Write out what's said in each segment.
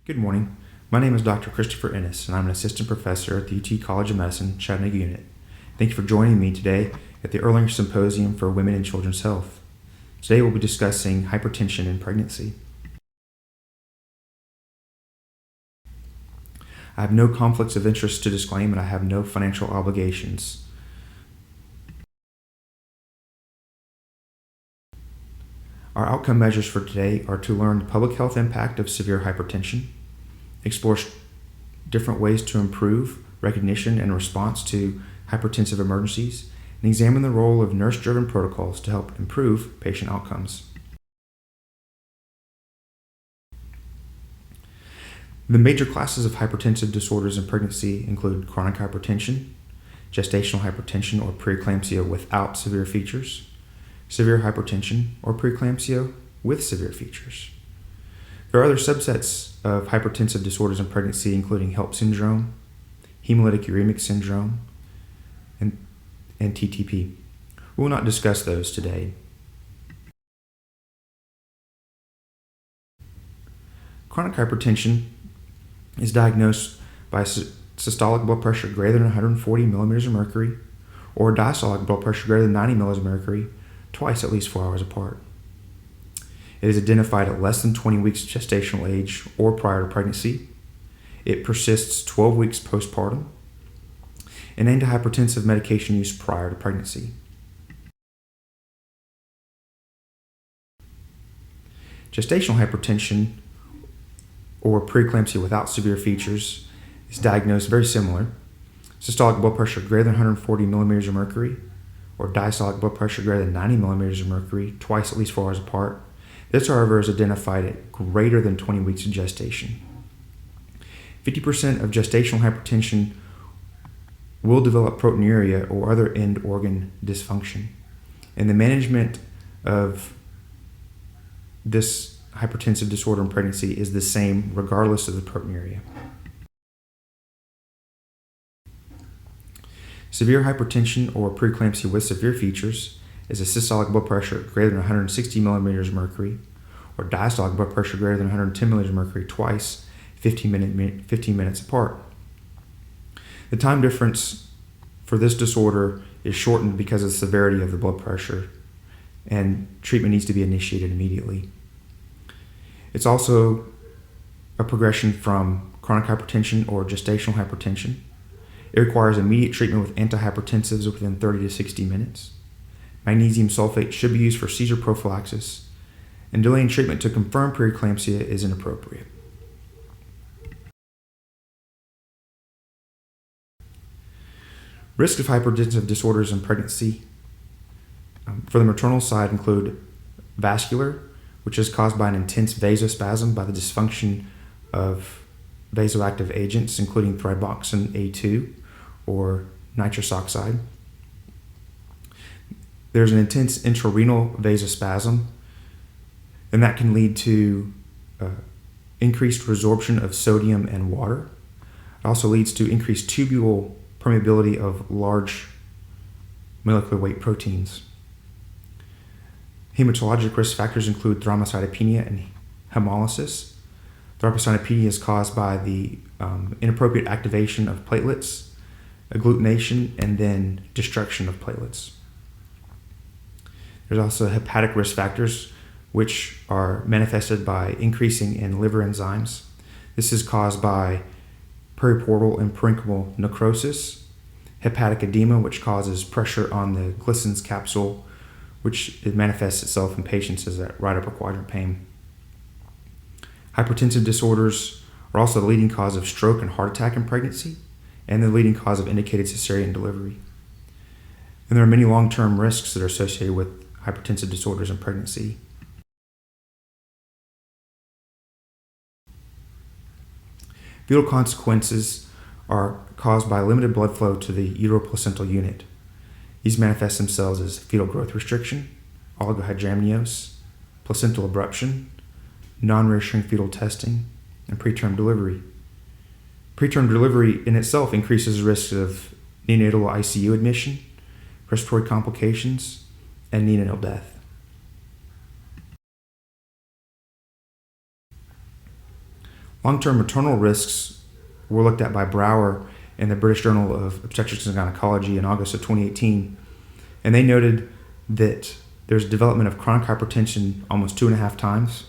Good morning. My name is Dr. Christopher Ennis, and I'm an assistant professor at the UT College of Medicine, Chattanooga Unit. Thank you for joining me today at the Erlinger Symposium for Women and Children's Health. Today we'll be discussing hypertension in pregnancy. I have no conflicts of interest to disclaim, and I have no financial obligations. Our outcome measures for today are to learn the public health impact of severe hypertension, explore different ways to improve recognition and response to hypertensive emergencies, and examine the role of nurse-driven protocols to help improve patient outcomes. The major classes of hypertensive disorders in pregnancy include chronic hypertension, gestational hypertension or pre-eclampsia without severe features, severe hypertension or pre-eclampsia with severe features. There are other subsets of hypertensive disorders in pregnancy, including HELP syndrome, hemolytic uremic syndrome, and TTP. We will not discuss those today. Chronic hypertension is diagnosed by systolic blood pressure greater than 140 millimeters of mercury or diastolic blood pressure greater than 90 millimeters of mercury twice at least 4 hours apart. It is identified at less than 20 weeks gestational age or prior to pregnancy. It persists 12 weeks postpartum, and antihypertensive medication use prior to pregnancy. Gestational hypertension or preeclampsia without severe features is diagnosed very similar. Systolic blood pressure greater than 140 millimeters of mercury or diastolic blood pressure greater than 90 millimeters of mercury twice at least 4 hours apart. This, however, is identified at greater than 20 weeks of gestation. 50% of gestational hypertension will develop proteinuria or other end organ dysfunction, and the management of this hypertensive disorder in pregnancy is the same regardless of the proteinuria. Severe hypertension or preeclampsia with severe features is a systolic blood pressure greater than 160 millimeters of mercury or diastolic blood pressure greater than 110 millimeters of mercury twice 15 minutes apart. The time difference for this disorder is shortened because of the severity of the blood pressure, and treatment needs to be initiated immediately. It's also a progression from chronic hypertension or gestational hypertension. It requires immediate treatment with antihypertensives within 30 to 60 minutes. Magnesium sulfate should be used for seizure prophylaxis, and delaying treatment to confirm preeclampsia is inappropriate. Risk of hypertensive disorders in pregnancy for the maternal side include vascular, which is caused by an intense vasospasm by the dysfunction of vasoactive agents, including thromboxane A2 or nitrous oxide. There's an intense intrarenal vasospasm, and that can lead to increased resorption of sodium and water. It also leads to increased tubule permeability of large molecular weight proteins. Hematologic risk factors include thrombocytopenia and hemolysis. Thrombocytopenia is caused by the inappropriate activation of platelets, agglutination, and then destruction of platelets. There's also hepatic risk factors, which are manifested by increasing in liver enzymes. This is caused by periportal and parenchymal necrosis, hepatic edema, which causes pressure on the Glisson's capsule, which it manifests itself in patients as that right upper quadrant pain. Hypertensive disorders are also the leading cause of stroke and heart attack in pregnancy, and the leading cause of indicated cesarean delivery. And there are many long-term risks that are associated with hypertensive disorders in pregnancy. Fetal consequences are caused by limited blood flow to the uteroplacental unit. These manifest themselves as fetal growth restriction, oligohydramnios, placental abruption, non-reassuring fetal testing, and preterm delivery. Preterm delivery in itself increases the risk of neonatal ICU admission, respiratory complications, and neonatal death. Long-term maternal risks were looked at by Brower in the British Journal of Obstetrics and Gynecology in August of 2018, and they noted that there's development of chronic hypertension almost 2.5 times,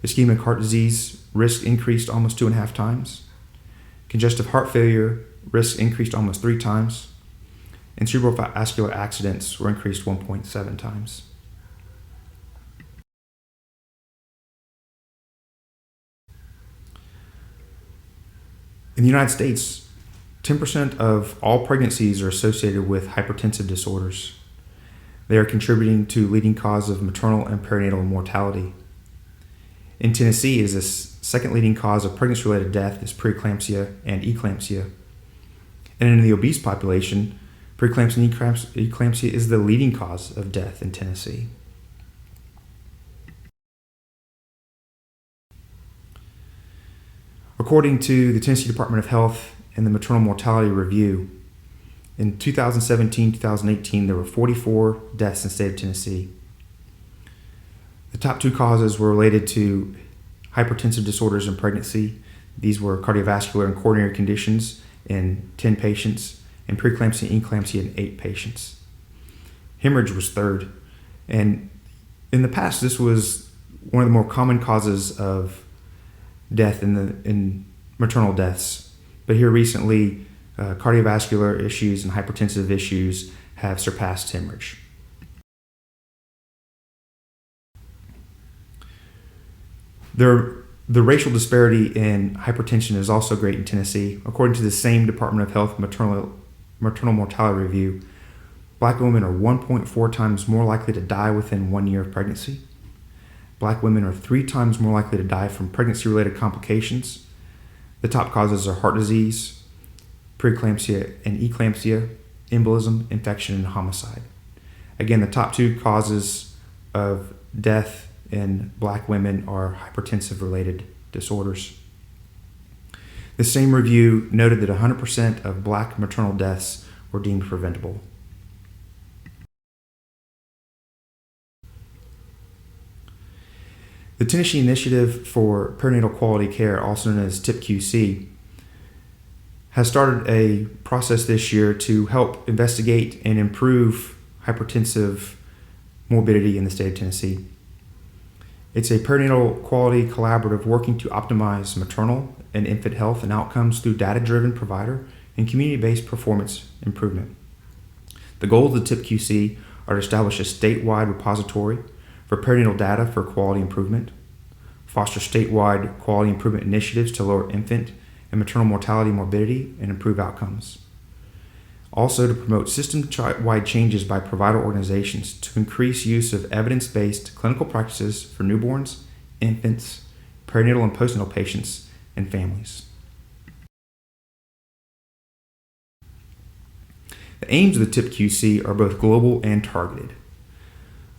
ischemic heart disease risk increased almost 2.5 times, congestive heart failure risk increased almost 3 times, and cerebrovascular accidents were increased 1.7 times. In the United States, 10% of all pregnancies are associated with hypertensive disorders. They are contributing to leading cause of maternal and perinatal mortality. In Tennessee, the second leading cause of pregnancy-related death is preeclampsia and eclampsia. And in the obese population, preeclampsia and eclampsia is the leading cause of death in Tennessee. According to the Tennessee Department of Health and the Maternal Mortality Review, in 2017-2018, there were 44 deaths in the state of Tennessee. The top 2 causes were related to hypertensive disorders in pregnancy. These were cardiovascular and coronary conditions in 10 patients, and preeclampsia and eclampsia in 8 patients. Hemorrhage was third, and in the past, this was one of the more common causes of death in maternal deaths. But here recently, cardiovascular issues and hypertensive issues have surpassed hemorrhage. The racial disparity in hypertension is also great in Tennessee. According to the same Department of Health maternal mortality review, Black women are 1.4 times more likely to die within 1 year of pregnancy. Black women are 3 times more likely to die from pregnancy-related complications. The top causes are heart disease, preeclampsia and eclampsia, embolism, infection, and homicide. Again, the top 2 causes of death in Black women are hypertensive-related disorders. The same review noted that 100% of Black maternal deaths were deemed preventable. The Tennessee Initiative for Perinatal Quality Care, also known as TIPQC, has started a process this year to help investigate and improve hypertensive morbidity in the state of Tennessee. It's a perinatal quality collaborative working to optimize maternal and infant health and outcomes through data-driven provider and community-based performance improvement. The goals of the TIPQC are to establish a statewide repository for perinatal data for quality improvement, foster statewide quality improvement initiatives to lower infant and maternal mortality and morbidity, and improve outcomes. Also to promote system-wide changes by provider organizations to increase use of evidence-based clinical practices for newborns, infants, perinatal and postnatal patients, and families. The aims of the TIPQC are both global and targeted.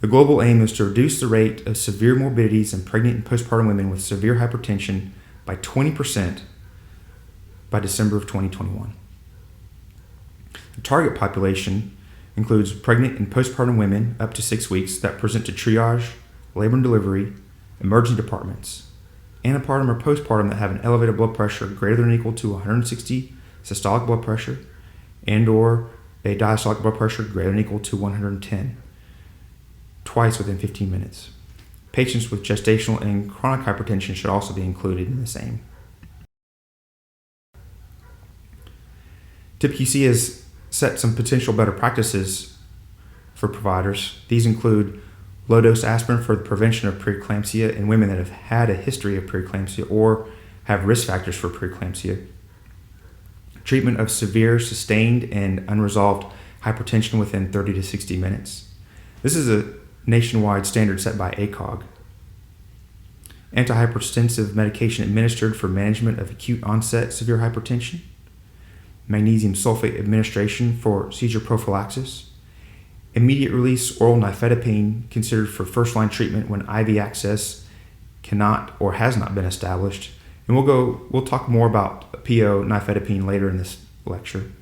The global aim is to reduce the rate of severe morbidities in pregnant and postpartum women with severe hypertension by 20% by December of 2021. The target population includes pregnant and postpartum women up to 6 weeks that present to triage, labor and delivery, emergency departments, antepartum or postpartum that have an elevated blood pressure greater than or equal to 160 systolic blood pressure and or a diastolic blood pressure greater than or equal to 110. Twice within 15 minutes. Patients with gestational and chronic hypertension should also be included in the same. TIPQC has set some potential better practices for providers. These include low-dose aspirin for the prevention of preeclampsia in women that have had a history of preeclampsia or have risk factors for preeclampsia, treatment of severe, sustained, and unresolved hypertension within 30 to 60 minutes. This is a nationwide standard set by ACOG. Antihypertensive medication administered for management of acute onset severe hypertension. Magnesium sulfate administration for seizure prophylaxis. Immediate release oral nifedipine considered for first-line treatment when IV access cannot or has not been established. And we'll talk more about PO nifedipine later in this lecture.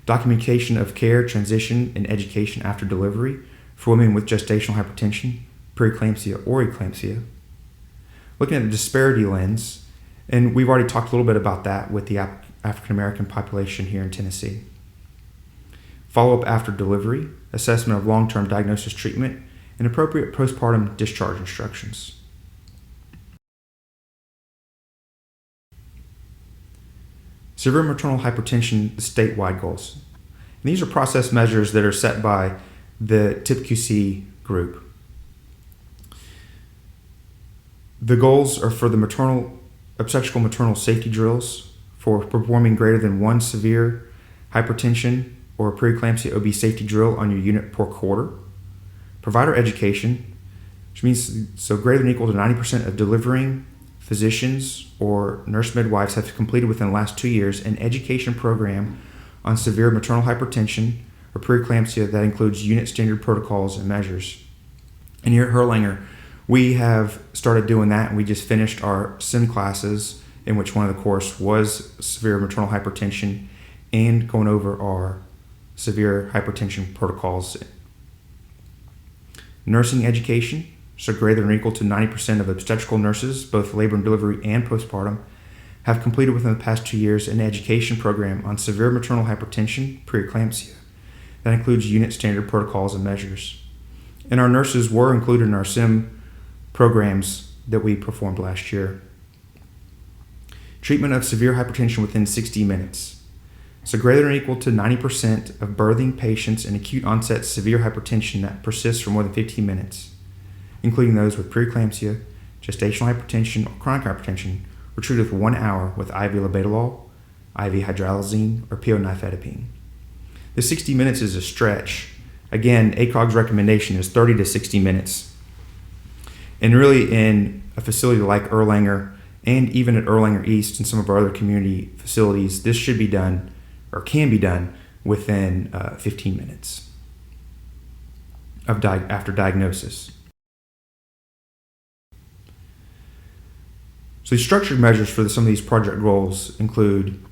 Documentation of care, transition, and education after delivery for women with gestational hypertension, preeclampsia, or eclampsia. looking at the disparity lens, and we've already talked a little bit about that with the African American population here in Tennessee. Follow-up after delivery, assessment of long-term diagnosis treatment, and appropriate postpartum discharge instructions. Severe maternal hypertension statewide goals. And these are process measures that are set by the TIPQC group. The goals are for the obstetrical maternal safety drills, for performing greater than one severe hypertension or preeclampsia OB safety drill on your unit per quarter. Provider education, which means so greater than or equal to 90% of delivering physicians or nurse midwives have completed within the last 2 years an education program on severe maternal hypertension or preeclampsia that includes unit standard protocols and measures. And here at Erlanger, we have started doing that, and we just finished our SIM classes, in which one of the course was severe maternal hypertension, and going over our severe hypertension protocols. Nursing education, so greater than or equal to 90% of obstetrical nurses, both labor and delivery and postpartum, have completed within the past 2 years an education program on severe maternal hypertension, preeclampsia. That includes unit standard protocols and measures. And our nurses were included in our SIM programs that we performed last year. Treatment of severe hypertension within 60 minutes. So greater than or equal to 90% of birthing patients in acute onset severe hypertension that persists for more than 15 minutes, including those with preeclampsia, gestational hypertension, or chronic hypertension, were treated with 1 hour with IV labetalol, IV hydralazine, or pionifedipine. The 60 minutes is a stretch. Again, ACOG's recommendation is 30 to 60 minutes. And really, in a facility like Erlanger, and even at Erlanger East and some of our other community facilities, this should be done, or can be done, within 15 minutes after diagnosis. So the structured measures for some of these project goals include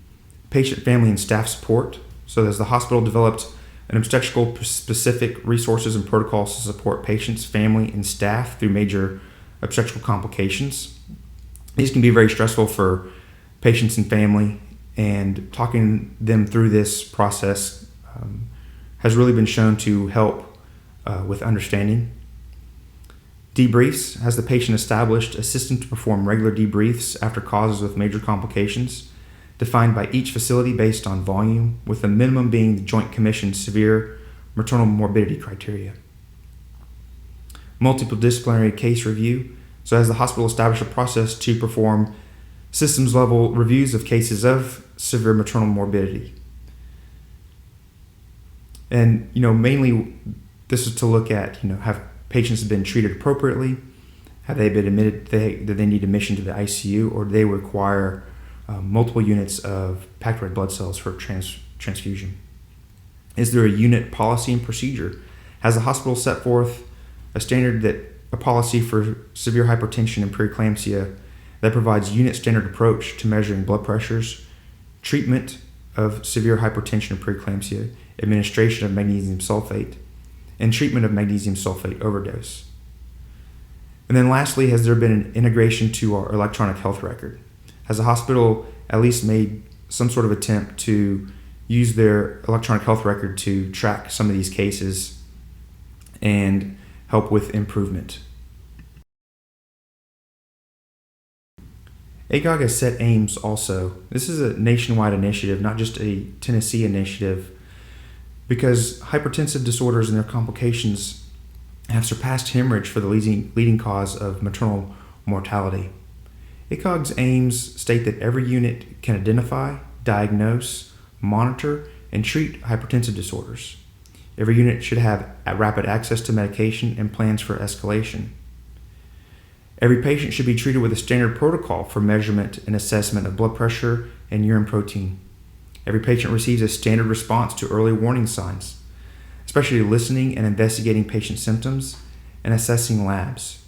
patient, family, and staff support. So as the hospital developed an obstetrical specific resources and protocols to support patients, family, and staff through major obstetrical complications. These can be very stressful for patients and family, and talking them through this process has really been shown to help with understanding. Debriefs, has the patient established a system to perform regular debriefs after causes with major complications, defined by each facility based on volume, with the minimum being the Joint Commission's severe maternal morbidity criteria. Multiple disciplinary case review, so has the hospital established a process to perform systems level reviews of cases of severe maternal morbidity. And mainly this is to look at have patients been treated appropriately, have they been admitted that they need admission to the ICU, or do they require multiple units of packed red blood cells for transfusion? Is there a unit policy and procedure? Has the hospital set forth a policy for severe hypertension and preeclampsia that provides unit standard approach to measuring blood pressures, treatment of severe hypertension and preeclampsia, administration of magnesium sulfate, and treatment of magnesium sulfate overdose? And then lastly, has there been an integration to our electronic health record? Has the hospital at least made some sort of attempt to use their electronic health record to track some of these cases and help with improvement? ACOG has set aims also. This is a nationwide initiative, not just a Tennessee initiative, because hypertensive disorders and their complications have surpassed hemorrhage for the leading cause of maternal mortality. ACOG's aims state that every unit can identify, diagnose, monitor, and treat hypertensive disorders. Every unit should have rapid access to medication and plans for escalation. Every patient should be treated with a standard protocol for measurement and assessment of blood pressure and urine protein. Every patient receives a standard response to early warning signs, especially listening and investigating patient symptoms and assessing labs.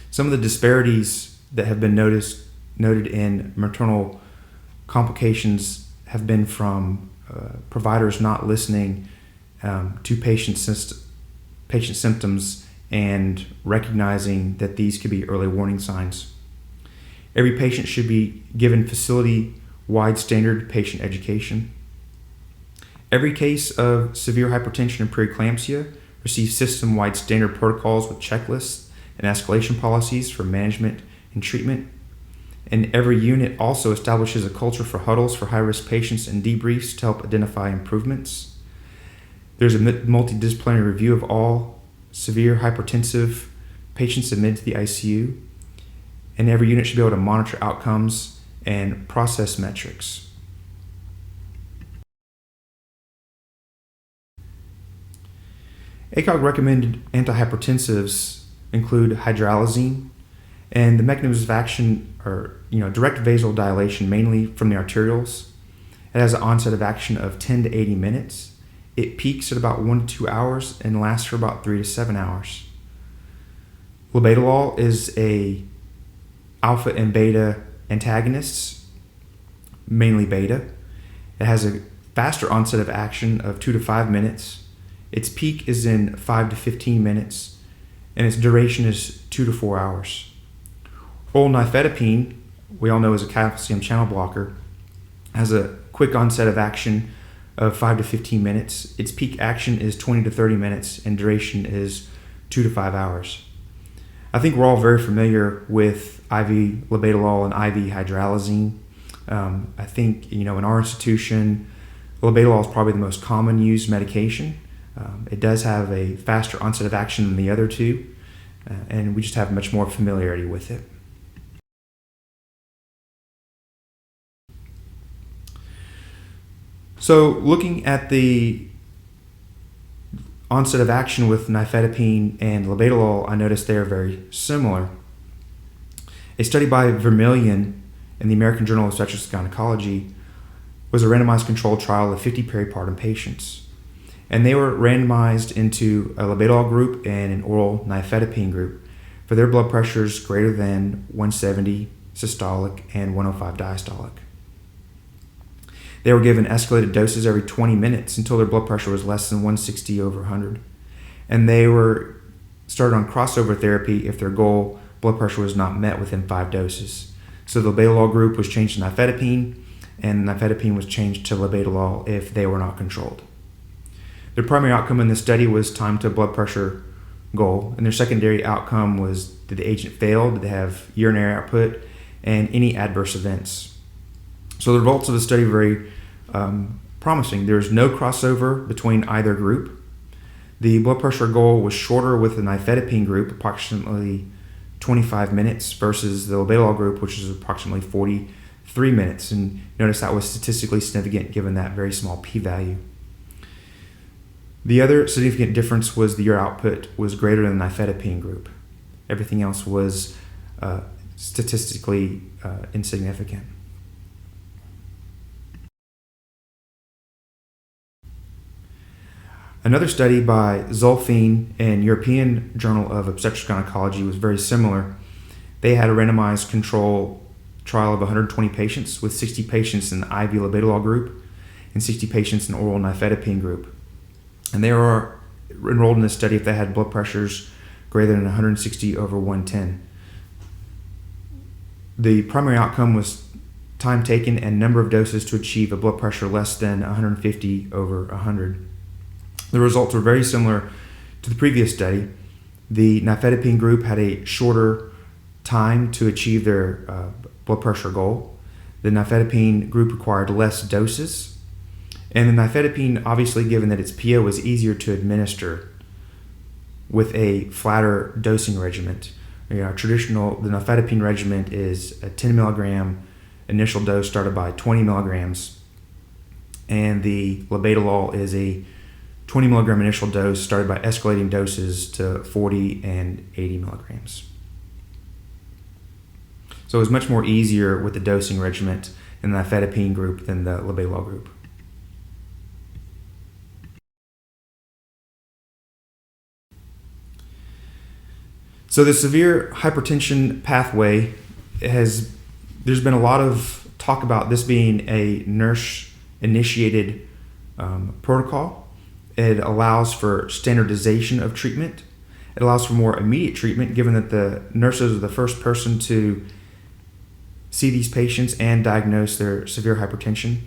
Some of the disparities that have been noted in maternal complications have been from providers not listening to patient symptoms and recognizing that these could be early warning signs. Every patient should be given facility-wide standard patient education. Every case of severe hypertension and preeclampsia receives system-wide standard protocols with checklists and escalation policies for management and treatment. And every unit also establishes a culture for huddles for high-risk patients and debriefs to help identify improvements. There's a multidisciplinary review of all severe hypertensive patients admitted to the ICU, and every unit should be able to monitor outcomes and process metrics. ACOG recommended antihypertensives include hydralazine, and the mechanisms of action are direct vasodilation, mainly from the arterioles. It has an onset of action of 10 to 80 minutes. It peaks at about 1 to 2 hours and lasts for about 3 to 7 hours. Labetalol is a alpha and beta antagonists, mainly beta. It has a faster onset of action of 2 to 5 minutes. Its peak is in 5 to 15 minutes, and its duration is 2 to 4 hours. Oral nifedipine, we all know is a calcium channel blocker, has a quick onset of action of 5 to 15 minutes. Its peak action is 20 to 30 minutes, and duration is 2 to 5 hours. I think we're all very familiar with IV labetalol and IV hydralazine. I think, in our institution, labetalol is probably the most common used medication. It does have a faster onset of action than the other two, and we just have much more familiarity with it. So looking at the onset of action with nifedipine and labetalol, I noticed they are very similar. A study by Vermillion in the American Journal of Obstetrics and Gynecology was a randomized controlled trial of 50 peripartum patients. And they were randomized into a labetalol group and an oral nifedipine group for their blood pressures greater than 170 systolic and 105 diastolic. They were given escalated doses every 20 minutes until their blood pressure was less than 160 over 100. And they were started on crossover therapy if their goal blood pressure was not met within 5 doses. So the labetalol group was changed to nifedipine, and nifedipine was changed to labetalol if they were not controlled. Their primary outcome in this study was time to blood pressure goal, and their secondary outcome was, did the agent fail, did they have urinary output, and any adverse events. So the results of the study were very promising. There was no crossover between either group. The blood pressure goal was shorter with the nifedipine group, approximately 25 minutes, versus the labetalol group, which is approximately 43 minutes. And notice that was statistically significant given that very small p-value. The other significant difference was the urine output was greater than the nifedipine group. Everything else was statistically insignificant. Another study by Zolfine in European Journal of Obstetrics and Gynecology was very similar. They had a randomized control trial of 120 patients with 60 patients in the IV labetalol group and 60 patients in the oral nifedipine group. And they were enrolled in this study if they had blood pressures greater than 160 over 110. The primary outcome was time taken and number of doses to achieve a blood pressure less than 150 over 100. The results were very similar to the previous study. The nifedipine group had a shorter time to achieve their blood pressure goal. The nifedipine group required less doses. And the nifedipine, obviously given that its PO was easier to administer with a flatter dosing regimen. The nifedipine regimen is a 10 milligram initial dose started by 20 milligrams. And the labetalol is a 20 milligram initial dose started by escalating doses to 40 and 80 milligrams. So it was much more easier with the dosing regimen in the nifedipine group than the labetalol group. So the severe hypertension pathway there's been a lot of talk about this being a nurse-initiated protocol. It allows for standardization of treatment It allows for more immediate treatment, given that the nurses are the first person to see these patients and diagnose their severe hypertension.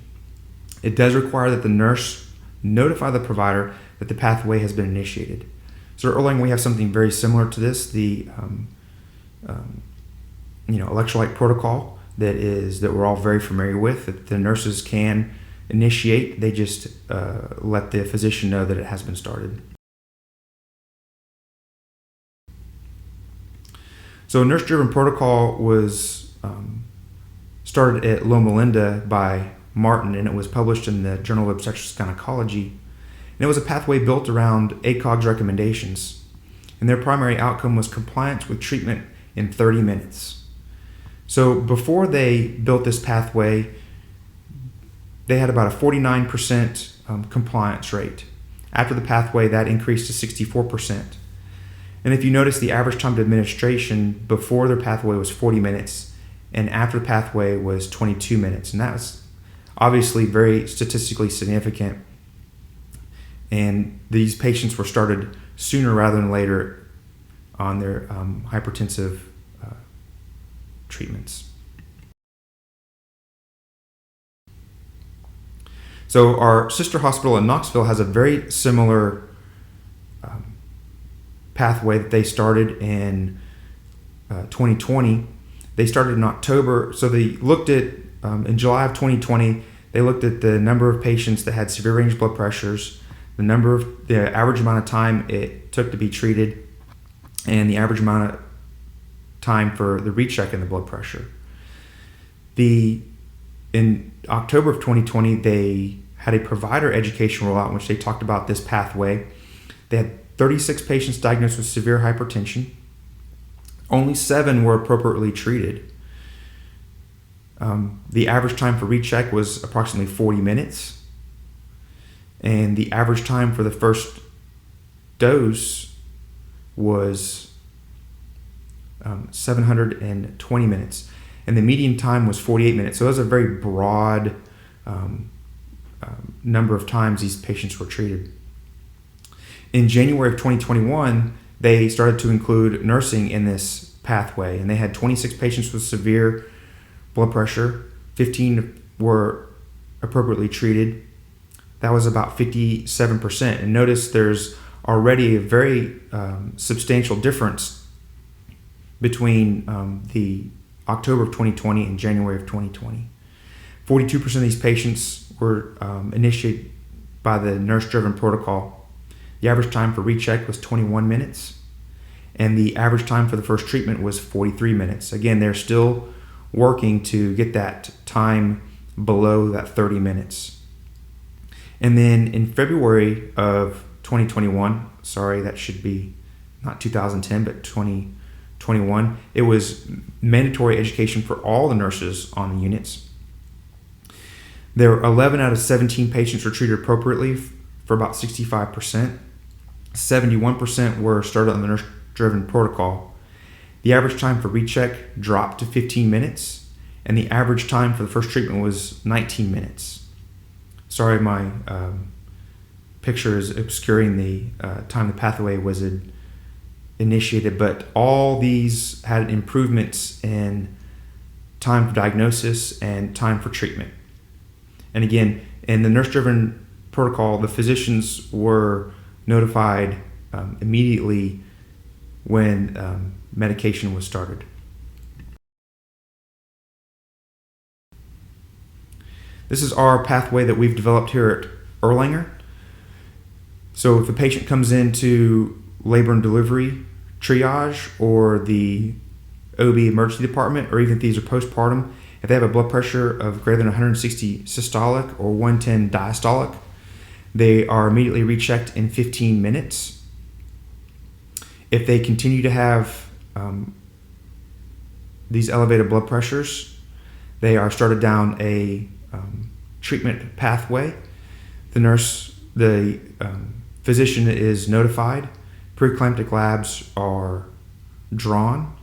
It does require that the nurse notify the provider that the pathway has been initiated. So at Erlanger, we have something very similar to this, the electrolyte protocol that we're all very familiar with, that the nurses can initiate. They just let the physician know that it has been started. So a nurse-driven protocol was started at Loma Linda by Martin, and it was published in the Journal of Obstetrics and Gynecology. And it was a pathway built around ACOG's recommendations. And their primary outcome was compliance with treatment in 30 minutes. So before they built this pathway, they had about a 49% compliance rate. After the pathway, that increased to 64%. And if you notice, the average time to administration before their pathway was 40 minutes, and after the pathway was 22 minutes. And that was obviously very statistically significant. And these patients were started sooner rather than later on their hypertensive treatments. So our sister hospital in Knoxville has a very similar pathway that they started in 2020. They started in October, so they looked at, in July of 2020, they looked at the number of patients that had severe range blood pressures, the average amount of time it took to be treated, and the average amount of time for the recheck in the blood pressure. In October of 2020, they had a provider education rollout in which they talked about this pathway. They had 36 patients diagnosed with severe hypertension. Only 7 were appropriately treated. The average time for recheck was approximately 40 minutes. And the average time for the first dose was 720 minutes. And the median time was 48 minutes. So that was a very broad number of times these patients were treated. In January of 2021, they started to include nursing in this pathway, and they had 26 patients with severe blood pressure. 15 were appropriately treated. That was about 57%. And notice there's already a very substantial difference between the October of 2020 and January of 2020. 42% of these patients were initiated by the nurse-driven protocol. The average time for recheck was 21 minutes, and the average time for the first treatment was 43 minutes. Again, they're still working to get that time below that 30 minutes. And then in February of 2021, sorry, that should be not 2010, but 2021, it was mandatory education for all the nurses on the units. There were 11 out of 17 patients were treated appropriately for about 65%. 71% were started on the nurse-driven protocol. The average time for recheck dropped to 15 minutes, and the average time for the first treatment was 19 minutes. Sorry, my picture is obscuring the time the pathway was initiated, but all these had improvements in time for diagnosis and time for treatment. And again, in the nurse-driven protocol, the physicians were notified immediately when medication was started. This is our pathway that we've developed here at Erlanger. So if the patient comes into labor and delivery triage or the OB emergency department, or even if these are postpartum, if they have a blood pressure of greater than 160 systolic or 110 diastolic, they are immediately rechecked in 15 minutes. If they continue to have these elevated blood pressures, they are started down a treatment pathway. The physician is notified, preeclamptic labs are drawn,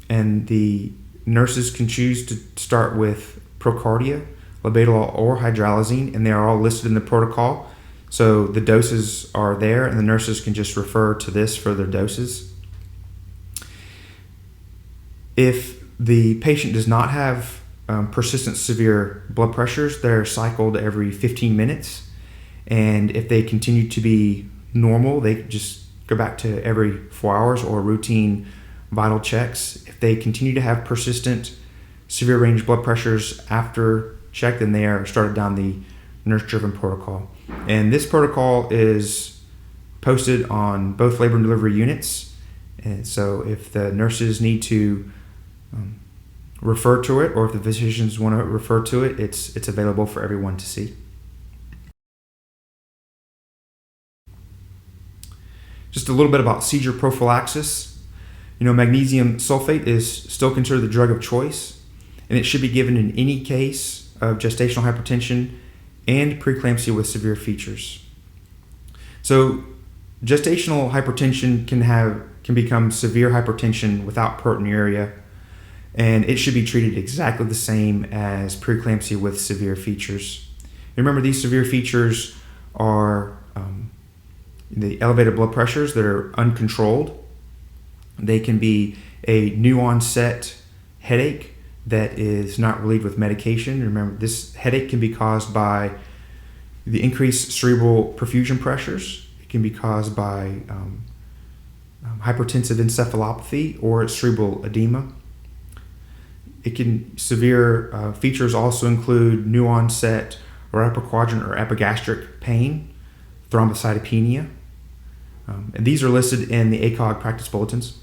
and the nurses can choose to start with procardia, labetalol, or hydralazine, and they are all listed in the protocol. So the doses are there, and the nurses can just refer to this for their doses. If the patient does not have persistent severe blood pressures, they're cycled every 15 minutes. And if they continue to be normal, they just go back to every 4 hours or routine vital checks. If they continue to have persistent severe range blood pressures after check, then they are started down the nurse-driven protocol. And this protocol is posted on both labor and delivery units. And so if the nurses need to refer to it, or if the physicians want to refer to it, it's available for everyone to see. Just a little bit about seizure prophylaxis. Magnesium sulfate is still considered the drug of choice, and it should be given in any case of gestational hypertension and preeclampsia with severe features. So gestational hypertension can become severe hypertension without proteinuria, and it should be treated exactly the same as preeclampsia with severe features. Remember, these severe features are the elevated blood pressures that are uncontrolled. They can be a new onset headache that is not relieved with medication. Remember, this headache can be caused by the increased cerebral perfusion pressures. It can be caused by hypertensive encephalopathy or cerebral edema. Severe features also include new onset or upper quadrant or epigastric pain, thrombocytopenia. And these are listed in the ACOG practice bulletins.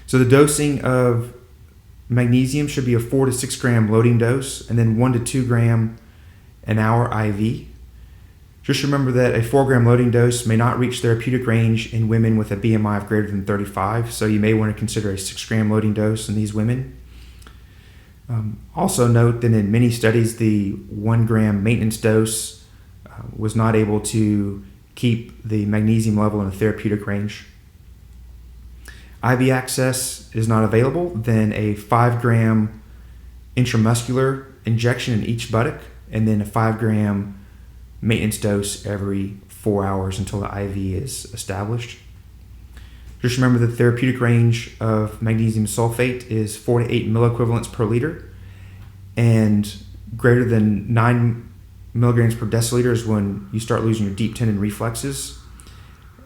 So the dosing of magnesium should be a 4 to 6 gram loading dose, and then 1 to 2 gram an hour IV. Just remember that a 4 gram loading dose may not reach therapeutic range in women with a BMI of greater than 35, so you may want to consider a 6 gram loading dose in these women. Also note that in many studies, the 1 gram maintenance dose was not able to keep the magnesium level in a therapeutic range. IV access is not available, then a 5 gram intramuscular injection in each buttock, and then a 5 gram maintenance dose every 4 hours until the IV is established. Just remember the therapeutic range of magnesium sulfate is 4 to 8 milliequivalents per liter, and greater than 9 milligrams per deciliter is when you start losing your deep tendon reflexes.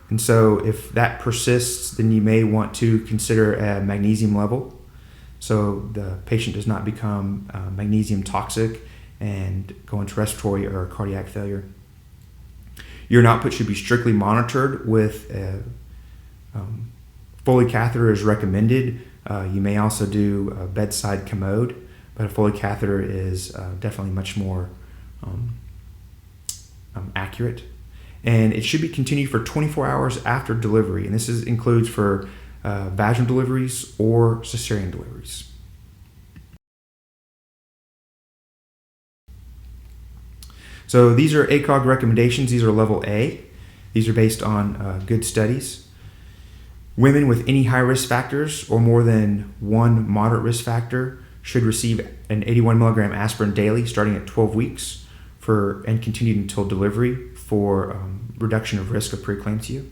And so if that persists, then you may want to consider a magnesium level so the patient does not become magnesium toxic and go into respiratory or cardiac failure. Urine output should be strictly monitored with a Foley catheter is recommended. You may also do a bedside commode, but a Foley catheter is definitely much more accurate. And it should be continued for 24 hours after delivery, and this includes for vaginal deliveries or cesarean deliveries. So these are ACOG recommendations. These are level A. These are based on good studies. Women with any high risk factors or more than one moderate risk factor should receive an 81 milligram aspirin daily starting at 12 weeks and continued until delivery for reduction of risk of preeclampsia.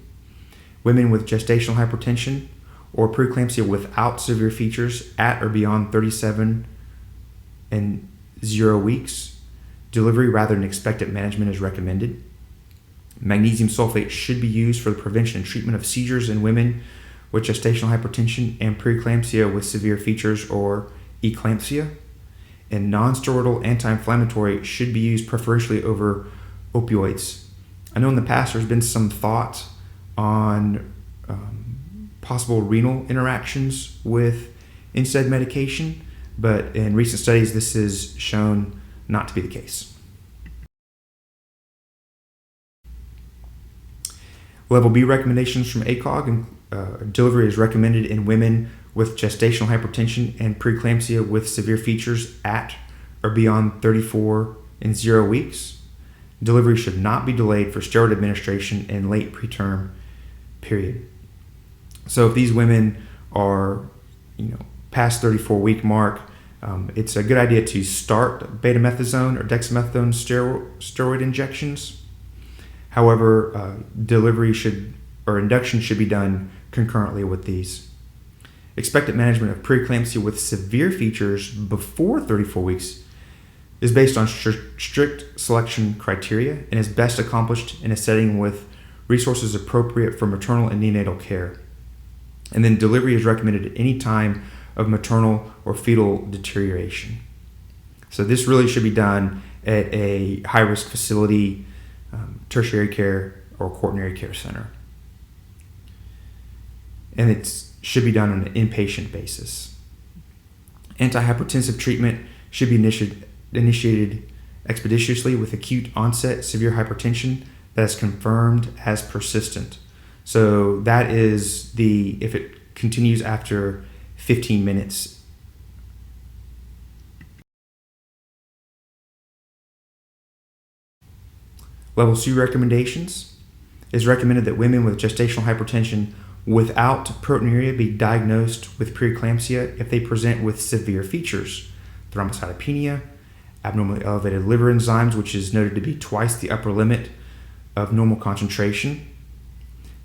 Women with gestational hypertension or preeclampsia without severe features at or beyond 37 and 0 weeks, delivery rather than expectant management is recommended. Magnesium sulfate should be used for the prevention and treatment of seizures in women with gestational hypertension and preeclampsia with severe features or eclampsia. And non-steroidal anti-inflammatory should be used preferentially over opioids. I know in the past there's been some thought on possible renal interactions with NSAID medication, but in recent studies this is shown not to be the case. Level B recommendations from ACOG, delivery is recommended in women with gestational hypertension and preeclampsia with severe features at or beyond 34 and 0 weeks. Delivery should not be delayed for steroid administration in late preterm period. So if these women are, past 34-week mark, it's a good idea to start betamethasone or dexamethasone steroid injections. However, induction should be done concurrently with these. Expectant management of preeclampsia with severe features before 34 weeks is based on strict selection criteria and is best accomplished in a setting with resources appropriate for maternal and neonatal care. And then delivery is recommended at any time of maternal or fetal deterioration. So this really should be done at a high-risk facility, tertiary care, or quaternary care center. And it should be done on an inpatient basis. Antihypertensive treatment should be initiated expeditiously with acute onset severe hypertension that is confirmed as persistent. So that is if it continues after 15 minutes. Level C recommendations is recommended that women with gestational hypertension without proteinuria be diagnosed with preeclampsia if they present with severe features: thrombocytopenia, abnormally elevated liver enzymes, which is noted to be twice the upper limit of normal concentration,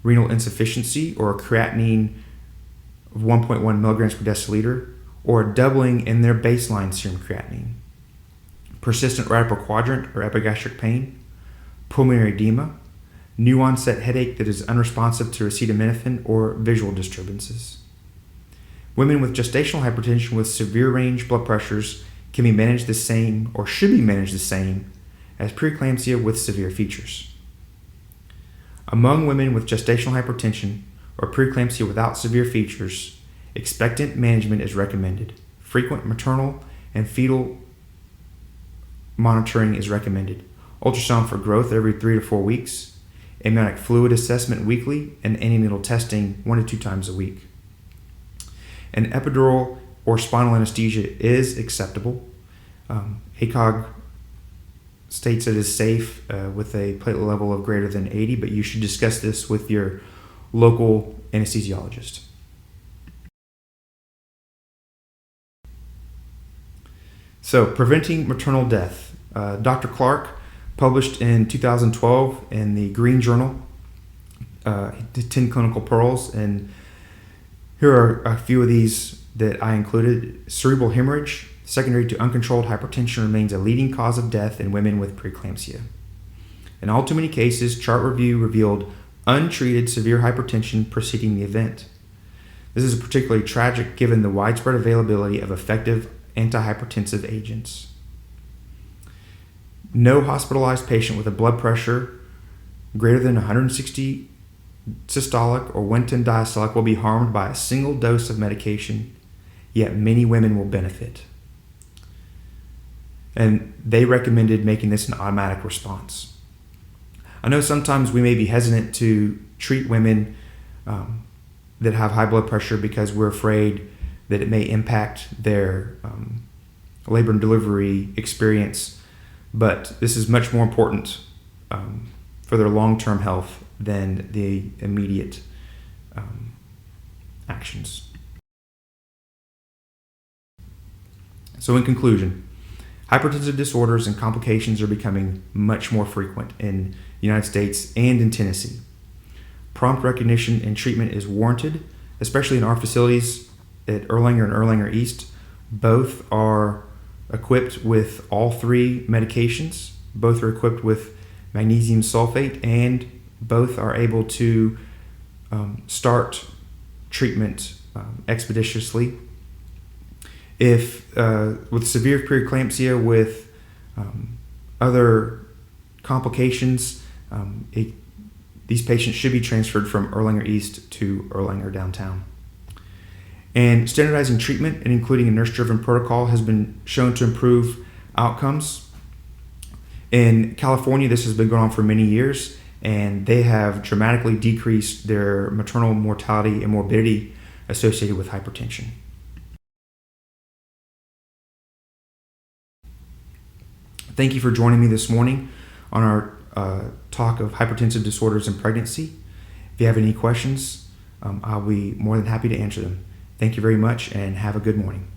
renal insufficiency or a creatinine of 1.1 milligrams per deciliter, or a doubling in their baseline serum creatinine, persistent right upper quadrant or epigastric pain, pulmonary edema, new onset headache that is unresponsive to acetaminophen, or visual disturbances. Women with gestational hypertension with severe range blood pressures can be managed the same, or should be managed the same, as preeclampsia with severe features. Among women with gestational hypertension or preeclampsia without severe features, expectant management is recommended. Frequent maternal and fetal monitoring is recommended. Ultrasound for growth every 3 to 4 weeks, amniotic fluid assessment weekly, and antenatal testing 1 to 2 times a week. An epidural or spinal anesthesia is acceptable. ACOG states it is safe with a platelet level of greater than 80, but you should discuss this with your local anesthesiologist. So, preventing maternal death. Dr. Clark published in 2012 in the Green Journal, 10 Clinical Pearls, and here are a few of these that I included. Cerebral hemorrhage, secondary to uncontrolled hypertension, remains a leading cause of death in women with preeclampsia. In all too many cases, chart review revealed untreated severe hypertension preceding the event. This is particularly tragic given the widespread availability of effective antihypertensive agents. No hospitalized patient with a blood pressure greater than 160 systolic or 110 diastolic will be harmed by a single dose of medication, yet many women will benefit. And they recommended making this an automatic response. I know sometimes we may be hesitant to treat women that have high blood pressure because we're afraid that it may impact their labor and delivery experience. But this is much more important for their long-term health than the immediate actions. So in conclusion, hypertensive disorders and complications are becoming much more frequent in the United States and in Tennessee. Prompt recognition and treatment is warranted, especially in our facilities at Erlanger and Erlanger East. Both are equipped with all 3 medications. Both are equipped with magnesium sulfate, and both are able to start treatment expeditiously. If with severe preeclampsia with other complications, these patients should be transferred from Erlanger East to Erlanger downtown. And standardizing treatment and including a nurse-driven protocol has been shown to improve outcomes. In California, this has been going on for many years, and they have dramatically decreased their maternal mortality and morbidity associated with hypertension. Thank you for joining me this morning on our talk of hypertensive disorders in pregnancy. If you have any questions, I'll be more than happy to answer them. Thank you very much and have a good morning.